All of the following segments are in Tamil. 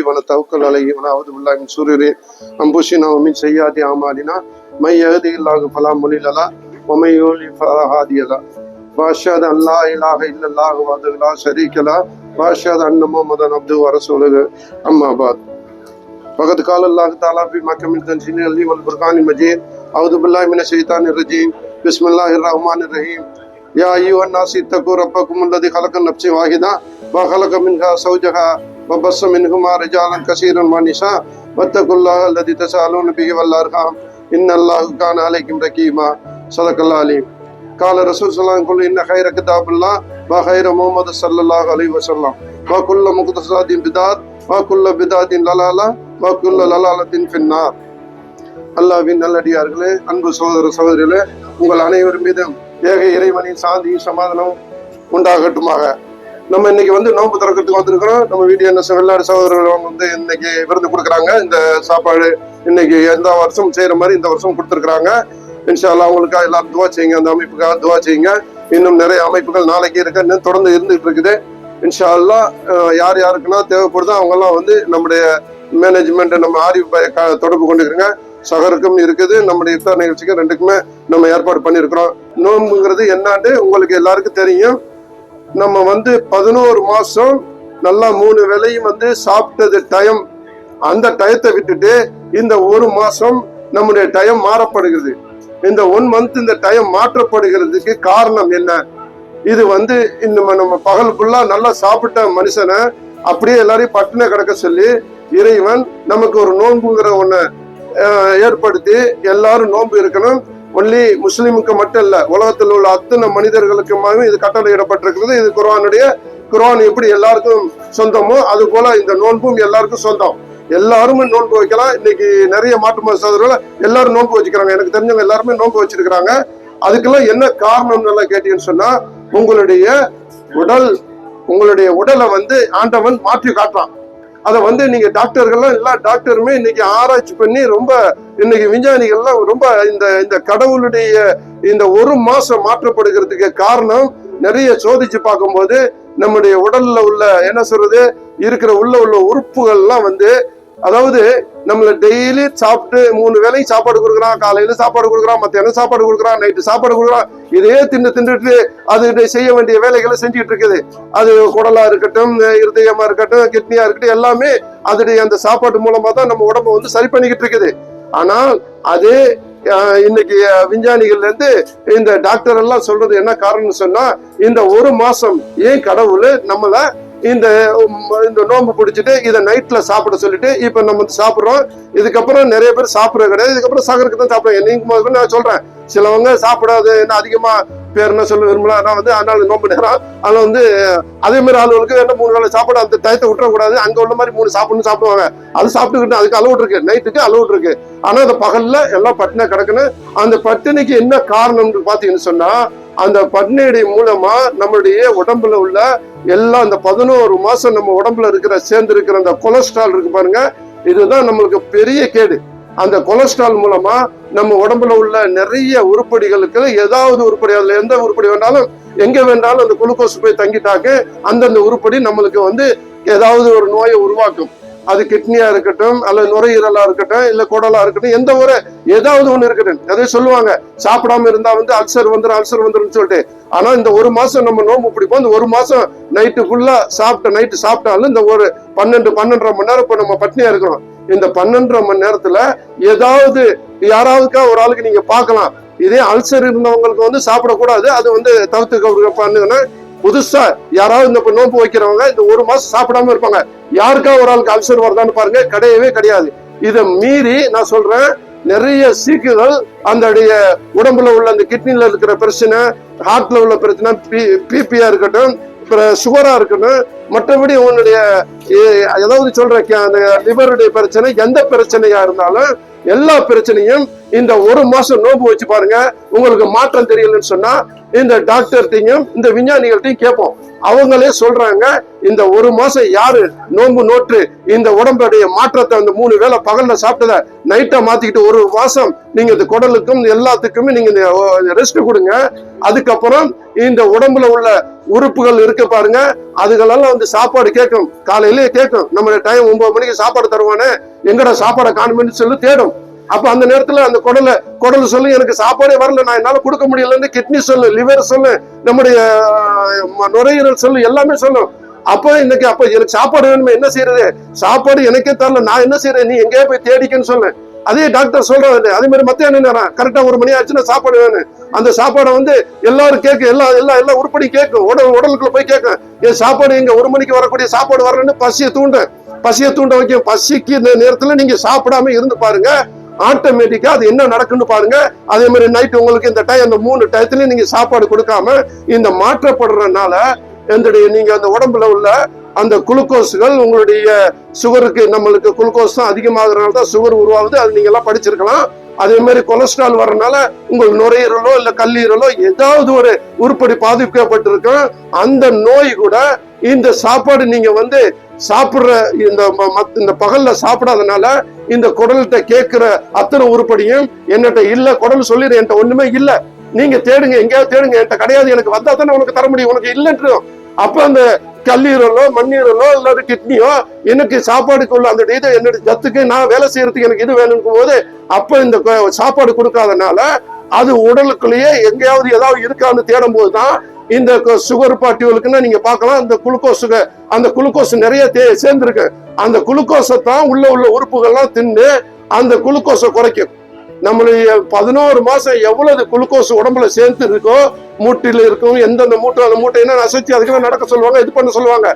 ونتوكل عليه ونعوذ بالله من شرور أنفسنا ومن سيئات أعمالنا من يهده الله فلا مضل له ومن يضلل فلا هادي له وأشهد أن لا إله إلا الله وحده لا شريك له وأشهد أن محمدا عبده ورسوله أما بعد فقد قال الله تعالى في محكم التنزيل العزيز والفرقان المجيد أعوذ بالله من الشيطان الرجيم بسم الله الرحمن الرحيم يا أيها الناس اتقوا ربكم الذي خلق نفس واحدة وخلق منها زوجها وبث منهما رجالا كثيرا ونساء واتقوا الله الذي تساءلون به والأرحام إن الله كان عليكم رقيبا صدق الله العليم قال رسول صلى الله عليه وسلم إن خير كتاب الله وخير محمد صلى الله عليه وسلم وكل محدثات بدعة وكل بدعة ضلالة وكل ضلالة في النار. அல்லாஹ்வின் நல்லடியார்களே, அன்பு சகோதர சகோதரிகளே, உங்கள் அனைவரும் மீதும் ஏக இறைவனின் சாந்தி சமாதானம் உண்டாகட்டுமாக. நம்ம இன்னைக்கு நோன்பு திறக்கிறதுக்கு வந்திருக்கிறோம். நம்ம வீடியோ எல்லாரும் சகோதரர்கள் இன்னைக்கு விருந்து கொடுக்குறாங்க. இந்த சாப்பாடு இன்னைக்கு எந்த வருஷம் செய்யற மாதிரி இந்த வருஷம் கொடுத்துருக்குறாங்க. இன்ஷா அல்லாஹ் அவங்களுக்காக எல்லாரும் துவா செய்யுங்க, அந்த அமைப்புக்காக துவா செய்யுங்க. இன்னும் நிறைய அமைப்புகள் நாளைக்கு இருக்கு, இன்னும் தொடர்ந்து இருந்துகிட்டு இருக்குது. இன்ஷா அல்லாஹ் யார் யாருக்குன்னா தேவைப்படுதோ அவங்க எல்லாம் நம்முடைய மேனேஜ்மெண்ட் நம்ம ஆரிஃப் தொடர்பு கொண்டுக்கிறோங்க. சகருக்கும் இருக்குது, நம்முடைய இஃப்தார் நிகழ்ச்சிக்கு ரெண்டுக்குமே நம்ம ஏற்பாடு பண்ணியிருக்கிறோம். நோன்புங்கிறது என்னான்னு உங்களுக்கு எல்லாருக்கும் தெரியும். நம்ம 11 மாசம் நல்லா 3 வேளையும் சாப்பிட்டது டைம், அந்த டயத்தை விட்டுட்டு இந்த 1 மாசம் நம்முடைய டைம் மாறப்படுகிறது. இந்த 1 மந்த் இந்த டைம் மாற்றப்படுகிறதுக்கு காரணம் என்ன? இது இந்த நம்ம பகல் ஃபுல்லா நல்லா சாப்பிட்ட மனுஷனை அப்படியே எல்லாரையும் பட்டின கிடக்க சொல்லி இறைவன் நமக்கு ஒரு நோன்புங்கிற ஒண்ணு ஏற்படுத்தி எல்லாரும் நோன்பு இருக்கணும். ஒன்லி முஸ்லிமுக்கு மட்டும் இல்ல, உலகத்தில் உள்ள அத்தனை மனிதர்களுக்குமே இது கட்டளையிடப்பட்டிருக்கிறது. இது குர்ஆன் எப்படி எல்லாருக்கும் சொந்தமோ அது போல இந்த நோன்பும் எல்லாருக்கும் சொந்தம். எல்லாருமே நோன்பு வைக்கலாம். இன்னைக்கு நிறைய மாற்று மத சகோதரர்கள் எல்லாரும் நோன்பு வச்சுக்கிறாங்க. எனக்கு தெரிஞ்சவங்க எல்லாருமே நோன்பு வச்சிருக்கிறாங்க. அதுக்கெல்லாம் என்ன காரணம் கேட்டீங்கன்னு சொன்னா, உங்களுடைய உடலை ஆண்டவன் மாற்றி காட்டுறான். அதை நீங்க டாக்டர்கள்லாம் எல்லா டாக்டருமே இன்னைக்கு ஆராய்ச்சி பண்ணி ரொம்ப இன்னைக்கு விஞ்ஞானிகள்லாம் ரொம்ப இந்த கடவுளுடைய இந்த 1 மாசம் மாற்றப்படுகிறதுக்கு காரணம் நிறைய சோதிச்சு பார்க்கும்போது நம்முடைய உடல்ல உள்ள என்ன சொல்றது இருக்கிற உள்ள உறுப்புகள்லாம் அதாவது நம்மள டெய்லி சாப்பிட்டு 3 வேளையும் சாப்பாடு கொடுக்குறான். காலையில சாப்பாடு கொடுக்குறான், மத்தியானம் சாப்பாடு கொடுக்குறான், நைட்டு சாப்பாடு கொடுக்குறான். இதே தின்னுட்டு அது செய்ய வேண்டிய வேலைகளை செஞ்சுட்டு இருக்குது. அது குடலா இருக்கட்டும், இருதயமா இருக்கட்டும், கிட்னியா இருக்கட்டும், எல்லாமே அதோடைய அந்த சாப்பாட்டு மூலமா தான் நம்ம உடம்ப சரி பண்ணிக்கிட்டு இருக்குது. ஆனால் அது இன்னைக்கு விஞ்ஞானிகள்ல இந்த டாக்டர் எல்லாம் சொல்றது என்ன காரணம்னு சொன்னா, இந்த 1 மாசம் ஏன் கடவுள் நம்மள இந்த நோம்பு பிடிச்சிட்டு இதை நைட்ல சாப்பிட சொல்லிட்டு இப்ப நம்ம சாப்பிடுறோம். இதுக்கப்புறம் நிறைய பேர் சாப்பிடறது கிடையாது. இதுக்கப்புறம் சகருக்கு தான் சாப்பிடுறேன். நீங்க நான் சொல்றேன், சிலவங்க சாப்பிடாது என்ன அதிகமா பேர் என்ன சொல்ல விரும்பல, அதனால நோம்பு நேரம் அதுல அதே மாதிரி ஆளுகளுக்கு என்ன 3 வேளை சாப்பாடு அந்த டயத்தை விட்டுறக்கூடாது. அங்க உள்ள மாதிரி 3 சாப்பிடுவாங்க. அது சாப்பிட்டுக்கிட்டு அதுக்கு அலவுட் இருக்கு, நைட்டுக்கு அலவுட் இருக்கு. ஆனா அந்த பகல்ல எல்லாம் பட்டினி கிடக்கணும். அந்த பட்டினிக்கு என்ன காரணம்னு பாத்தீங்கன்னு சொன்னா, அந்த பட்டினியுடைய மூலமா நம்மளுடைய உடம்புல உள்ள எல்லாம் அந்த 11 மாசம் நம்ம உடம்புல சேர்ந்து இருக்கிற அந்த கொலஸ்ட்ரால் இருக்கு பாருங்க, இதுதான் நம்மளுக்கு பெரிய கேடு. அந்த கொலஸ்ட்ரால் மூலமா நம்ம உடம்புல உள்ள நிறைய உருப்படிகளுக்கு ஏதாவது உருப்படி, அதுல எந்த உருப்படி வேண்டாலும் எங்க வேண்டாலும் அந்த குளுக்கோஸ் போய் தங்கிட்டாக்கு அந்தந்த உருப்படி நம்மளுக்கு ஏதாவது ஒரு நோயை உருவாக்கும். அது கிட்னியா இருக்கட்டும், அல்லது நுரையீரலா இருக்கட்டும், இல்ல குடலா இருக்கட்டும், எந்த ஒரு ஏதாவது ஒண்ணு இருக்கட்டும். அதே சொல்லுவாங்க, சாப்பிடாம இருந்தா அல்சர் வந்துடும் சொல்லிட்டு. ஆனா இந்த 1 மாசம் நம்ம நோம்பு பிடிப்போம். இந்த 1 மாசம் நைட்டு ஃபுல்லா நைட்டு சாப்பிட்டாலும் இந்த ஒரு 12-12.5 மணி நேரம் இப்ப நம்ம பட்னியா இருக்கிறோம். இந்த 12.5 மணி நேரத்துல ஏதாவது யாராவதுக்கா ஒரு ஆளுக்கு நீங்க பார்க்கலாம், இதே அல்சர் இருந்தவங்களுக்கு சாப்பிடக்கூடாது, அது தவிர்த்து பண்ணுங்கன்னா, புதுசா யாராவது இந்த நோன்பு வைக்கிறவங்க இந்த 1 மாசம் சாப்பிடாம இருப்பாங்க. யாருக்கா ஒரு ஆளுக்கு அல்சர் வருதான்னு பாருங்க, கிடையவே கிடையாது. இதை மீறி நான் சொல்றேன், நிறைய சீக்குகள் அந்த உடம்புல உள்ள அந்த கிட்னில இருக்கிற பிரச்சனை, ஹார்ட்ல உள்ள பிரச்சனை, பிபியா இருக்கட்டும், சுகரா இருக்கட்டும், மற்றபடி உன்னுடைய ஏதாவது சொல்றேன் அந்த லிவருடைய பிரச்சனை, எந்த பிரச்சனையா இருந்தாலும் எல்லா பிரச்சனையும் இந்த ஒரு மாசம் நோன்பு வச்சு பாருங்க, உங்களுக்கு மாற்றம் தெரியலன்னு சொன்னா இந்த டாக்டர்கிட்டையும் இந்த விஞ்ஞானிகள்ட்டையும் கேட்போம். அவங்களே சொல்றாங்க, இந்த ஒரு மாசம் யாரு நோன்பு நோட்டு இந்த உடம்புடைய மாற்றத்தை அந்த 3 வேளை பகல்ல சாப்பிட்டத நைட்டா மாத்திக்கிட்டு ஒரு மாசம் நீங்க இந்த குடலுக்கும் எல்லாத்துக்குமே நீங்க ரெஸ்ட் கொடுங்க. அதுக்கப்புறம் இந்த உடம்புல உள்ள உறுப்புகள் இருக்கு பாருங்க, அதுகளெல்லாம் வந்து சாப்பாடு கேட்கும், காலையிலேயே கேட்கும். நம்ம டைம் 9 மணிக்கு சாப்பாடு தருவானே, எங்கட சாப்பாடை காணுமென்னு சொல்லி தேடும். அப்ப அந்த நேரத்துல அந்த குடல் சொல்லு, எனக்கு சாப்பாடே வரல, நான் என்னால கொடுக்க முடியலன்னு. கிட்னி சொல்லு, லிவர் சொல்லு, நம்முடைய நுரையீரல் சொல்லு, எல்லாமே சொல்லும். அப்ப எனக்கு சாப்பாடு வேணுமே, என்ன செய்யறது, சாப்பாடு எனக்கே தரல, நான் என்ன செய்யறேன், நீ எங்கேயே போய் தேடிக்கன்னு சொல்லு. அதே டாக்டர் சொல்றாரு. அதே மாதிரி மத்திய நேரம் கரெக்டா 1 மணி ஆச்சுன்னா சாப்பாடு வேணும். அந்த சாப்பாடை வந்து எல்லாரும் கேட்கும், எல்லா உருப்படி கேட்கும், உடலுக்குள்ள போய் கேட்கும், என் சாப்பாடு எங்க 1 மணிக்கு வரக்கூடிய சாப்பாடு வரலன்னு பசியை தூண்ட வைக்கும். பசிக்கு இந்த நேரத்துல நீங்க சாப்பிடாம இருந்து பாருங்க, ஆட்டோமேட்டிக்கா அது என்ன நடக்குன்னு பாருங்க. அதே மாதிரி நைட் உங்களுக்கு இந்த டைம், அந்த 3 டயத்துலயும் நீங்க சாப்பாடு கொடுக்காம இந்த மாற்றப்படுறதுனால நீங்க அந்த உடம்புல உள்ள அந்த குளுக்கோஸ்கள், உங்களுடைய சுகருக்கு, நம்மளுக்கு குளுக்கோஸ் தான் அதிகமாகறதுனால தான் சுகர் உருவாகுது. அது நீங்க எல்லாம் படிச்சிருக்கலாம். அதே மாதிரி கொலஸ்ட்ரால் வரனால உங்கள் நுரையீரலோ இல்ல கல்லீரலோ ஏதாவது ஒரு உருப்படி பாதிக்கப்பட்டிருக்கும். அந்த நோய் கூட இந்த சாப்பாடு நீங்க வந்து சாப்பிடுற இந்த பகல்ல சாப்பிடாதனால இந்த குடல்கிட்ட கேட்கிற அத்தனை உருப்படியும் என்னட்ட இல்ல. குடல் சொல்லிடு, என்கிட்ட ஒண்ணுமே இல்ல, நீங்க தேடுங்க, எங்கேயாவது தேடுங்க, என்கிட்ட கிடையாது, எனக்கு வந்தா தானே உனக்கு தர முடியும், உனக்கு இல்லைன்றோம். அப்ப அந்த கல்லீரலோ மண்ணீரலோ இல்லாத கிட்னியோ எனக்கு சாப்பாடுக்கு உள்ள அந்த இதை என்னுடைய ஜத்துக்கு நான் வேலை செய்யறதுக்கு எனக்கு இது வேணும்னும் போது, அப்ப இந்த சாப்பாடு கொடுக்காதனால அது உடலுக்குள்ளேயே எங்கேயாவது ஏதாவது இருக்கான்னு தேடும் போதுதான் இந்த சுகர் பார்ட்டிகளுக்குன்னா நீங்க பார்க்கலாம், அந்த குளுக்கோஸ் நிறைய சேர்ந்துருக்கு. அந்த குளுக்கோஸை தான் உள்ள உறுப்புகள்லாம் தின்னு அந்த குளுக்கோஸை குறைக்கும். நம்மளுடைய 11 மாசம் எவ்வளவு குளுக்கோஸ் உடம்புல சேர்த்து இருக்கோ, மூட்டில இருக்கும், எந்தெந்த மூட்டை, அந்த மூட்டை என்ன அசைச்சு அதுக்கெல்லாம் நடக்க சொல்லுவாங்க, இது பண்ண சொல்லுவாங்க.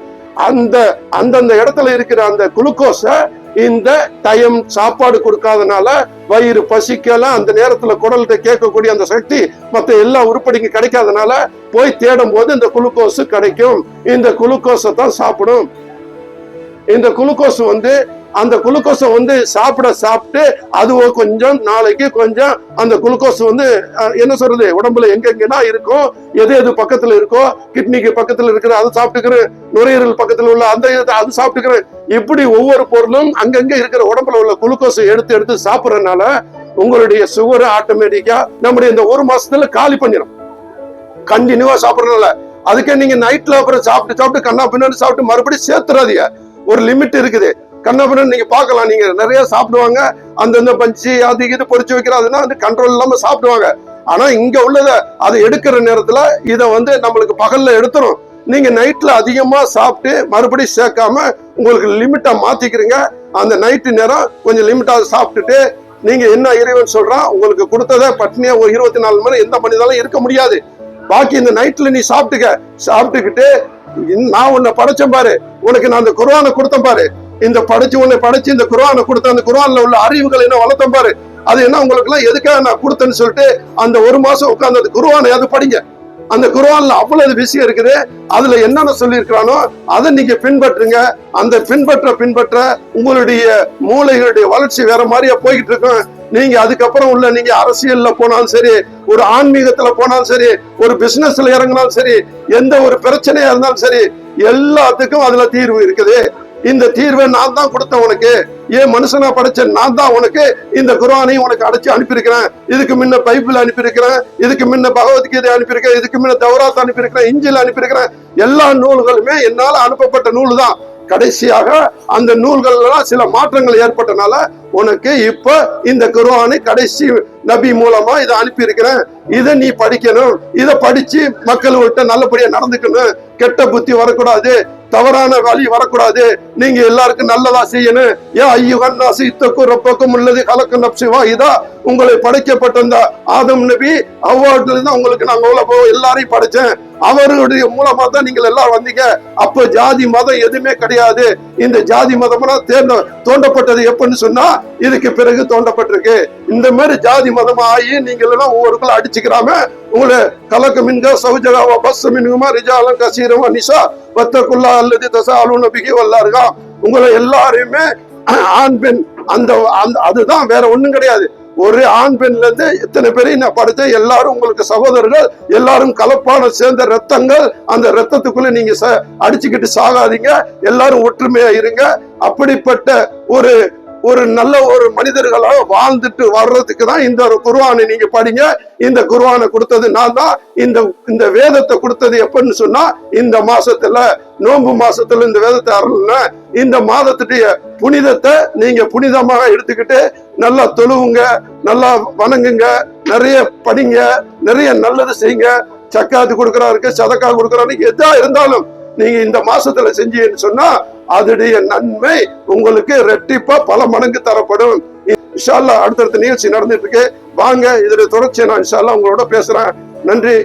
அந்தந்த இடத்துல இருக்கிற அந்த குளுக்கோஸை இந்த டைம் சாப்பாடு கொடுக்காதனால வயிறு பசிக்கலாம், அந்த நேரத்துல குடல்கிட்ட கேட்கக்கூடிய அந்த சக்தி மற்ற எல்லா உருப்படிக்கு கிடைக்காதனால போய் தேடும் போது இந்த குளுக்கோஸ் கிடைக்கும். இந்த குளுக்கோஸை தான் சாப்பிடும். இந்த குளுக்கோஸ் வந்து அந்த குளுக்கோஸை வந்து சாப்பிட்டு அதுவோ கொஞ்சம் நாளைக்கு கொஞ்சம் அந்த குளுக்கோஸ் வந்து என்ன சொல்றது, உடம்புல எங்கெங்கன்னா இருக்கும், எது பக்கத்துல இருக்கோ, கிட்னிக்கு பக்கத்துல இருக்கிற அது சாப்பிட்டுக்கிறேன், நுரையீரல் பக்கத்துல உள்ள அந்த அது சாப்பிட்டுக்கிறேன். இப்படி ஒவ்வொரு பொருளும் அங்கங்க இருக்கிற உடம்புல உள்ள குளுக்கோஸை எடுத்து சாப்பிடறதுனால உங்களுடைய சுகர் ஆட்டோமேட்டிக்கா நம்முடைய இந்த 1 மாசத்துல காலி பண்ணிடும். கண்டினியூவா சாப்பிடறதுனால அதுக்கே நீங்க நைட்ல அப்புறம் சாப்பிட்டு கண்ணா பின்னாடி சாப்பிட்டு மறுபடியும் சேர்த்துறாதீங்க. ஒரு லிமிட் இருக்குது. கண்ணாபுரம் நீங்க பாக்கலாம், நீங்க நிறைய சாப்பிடுவாங்க, அந்தந்த பஞ்சு அது இது பொறிச்சு வைக்கிறதுனா வந்து கண்ட்ரோல் இல்லாம சாப்பிடுவாங்க. ஆனா இங்க உள்ளத அதை எடுக்கிற நேரத்துல இதை வந்து நம்மளுக்கு பகல்ல எடுத்துரும். நீங்க நைட்ல அதிகமா சாப்பிட்டு மறுபடியும் சேர்க்காம உங்களுக்கு லிமிட்டா மாத்திக்கிறீங்க. அந்த நைட்டு நேரம் கொஞ்சம் லிமிட்டா சாப்பிட்டுட்டு நீங்க என்ன இறைவன் சொல்றான், உங்களுக்கு கொடுத்தத பட்னியா ஒரு 24 மணி எந்த மனிதாலும் இருக்க முடியாது. பாக்கி இந்த நைட்ல நீ சாப்பிட்டுக்கிட்டு நான் உன்னை படைச்சேன் பாரு, உனக்கு நான் அந்த குர்ஆனை கொடுத்தேன் பாரு, இந்த உன்னை படைச்சு இந்த குர்ஆனை கொடுத்த அந்த குர்ஆன்ல உள்ள அறிவுகள் என்ன வளர்த்தேன் பாரு, அது என்ன உங்களுக்கு எல்லாம் எதுக்காக நான் கொடுத்தேன்னு சொல்லிட்டு அந்த 1 மாசம் உட்கார்ந்து அந்த குர்ஆனை அது படிங்க. அந்த குர்ஆன்ல அவ்வளவு விஷயம் இருக்குது. அதுல என்னென்ன சொல்லி இருக்கிறானோ அதை நீங்க பின்பற்றுங்க. அந்த பின்பற்ற உங்களுடைய மூளைகளுடைய வளர்ச்சி வேற மாதிரியா போய்கிட்டு இருக்கும். நீங்க அதுக்கப்புறம் உள்ள நீங்க அரசியல்ல போனாலும் சரி, ஒரு ஆன்மீகத்துல போனாலும் சரி, ஒரு பிசினஸ்ல இறங்கினாலும் சரி, எந்த ஒரு பிரச்சனையா இருந்தாலும் சரி, எல்லாத்துக்கும் அதுல தீர்வு இருக்குது. இந்த தீர்வை நான் தான் கொடுத்தேன் உனக்கு, ஏன் மனுஷனா படைச்ச நான் தான் உனக்கு இந்த குர்ஆனையும் உனக்கு அடைச்சு அனுப்பியிருக்கிறேன். இதுக்கு முன்ன பைபிள் அனுப்பியிருக்கிறேன், இதுக்கு முன்ன பகவத்கீதை அனுப்பியிருக்கிறேன், இதுக்கு முன்ன தௌராத் அனுப்பியிருக்கிறேன், இஞ்சில் அனுப்பியிருக்கிறேன். எல்லா நூல்களுமே என்னால அனுப்பப்பட்ட நூல் தான். கடைசியாக அந்த நூல்கள் எல்லாம் சில மாற்றங்கள் ஏற்பட்டனால உனக்கு இப்ப இந்த குர்ஆனை கடைசி நபி மூலமா இதை அனுப்பி இருக்கிறேன். இதை நீ படிக்கணும், இதை படிச்சு மக்கள்கிட்ட நல்லபடியா நடந்துக்கணும், கெட்ட புத்தி வரக்கூடாது, தவறான வழி வரக்கூடாது, நீங்க எல்லாருக்கும் நல்லதா செய்யணும். யா அய்யுஹன் நாஸ் இத்தகு ரப்பக்கும் அல்லதி கலக நஃப்ஸ வாஹிதா, உங்களை படைக்கப்பட்ட அந்த ஆதம் நபி அவ்வாறுல தான் உங்களுக்கு நாங்க எல்லாரையும் படைச்சேன், அவருடைய மூலமா தான் நீங்கள் எல்லாம் வந்தீங்க. அப்ப ஜாதி மதம் எதுவுமே கிடையாது. இந்த ஜாதி மதம்னா தோண்டப்பட்டது எப்பன்னு சொன்னா இதுக்கு பிறகு தோண்டப்பட்டிருக்கு. இந்த மாதிரி ஜாதி மதமா ஆகி நீங்கள் எல்லாம் ஒவ்வொருக்குள்ள அடிச்சுக்கிறாம உங்களை கலக்க மின்கா சௌஜகாவா பஸ் மின்குமா ரிஜாலம் கசீரமா நிஷா வத்தக்குல்லா அல்லது தசாலுன பிகி வல்லாருகா, உங்களை எல்லாரையுமே ஆண் பெண் அந்த அதுதான், வேற ஒண்ணும் கிடையாது. ஒரு ஆண் பெண்ல இருந்து எத்தனை பேரையும் நான் படுத்தேன். எல்லாரும் உங்களுக்கு சகோதரர்கள், எல்லாரும் கலப்பான சேர்ந்த ரத்தங்கள். அந்த ரத்தத்துக்குள்ள நீங்க அடிச்சுக்கிட்டு சாகாதீங்க, எல்லாரும் ஒற்றுமையா இருங்க. அப்படிப்பட்ட ஒரு நல்ல ஒரு மனிதர்களாக வாழ்ந்துட்டு வர்றதுக்கு தான் இந்த குர்ஆனை நீங்க படிங்க. இந்த குர்ஆனை கொடுத்தது நான் தான். இந்த வேதத்தை கொடுத்தது எப்பன்னு சொன்னா, இந்த மாசத்துல நோன்பு மாசத்துல இந்த வேதத்தை அருள்னா, இந்த மாதத்துடைய புனிதத்தை நீங்க புனிதமாக எடுத்துக்கிட்டு நல்லா தொழுவுங்க, நல்லா வணங்குங்க, நிறைய படிங்க, நிறைய நல்லது செய்யுங்க. சக்காத்து கொடுக்கறாருக்கு, சதக்கா கொடுக்கறாரு, எதா இருந்தாலும் நீங்க இந்த மாசத்துல செஞ்சீங்கன்னு சொன்னா அதனுடைய நன்மை உங்களுக்கு ரெட்டிப்பா பல மடங்கு தரப்படும். இன்ஷா அல்லாஹ் அடுத்தடுத்த நிகழ்ச்சி நடந்துட்டு இருக்கு. வாங்க, இதோட தொடர்ச்சியை நான் இன்ஷா அல்லாஹ் உங்களோட பேசுறேன். நன்றி.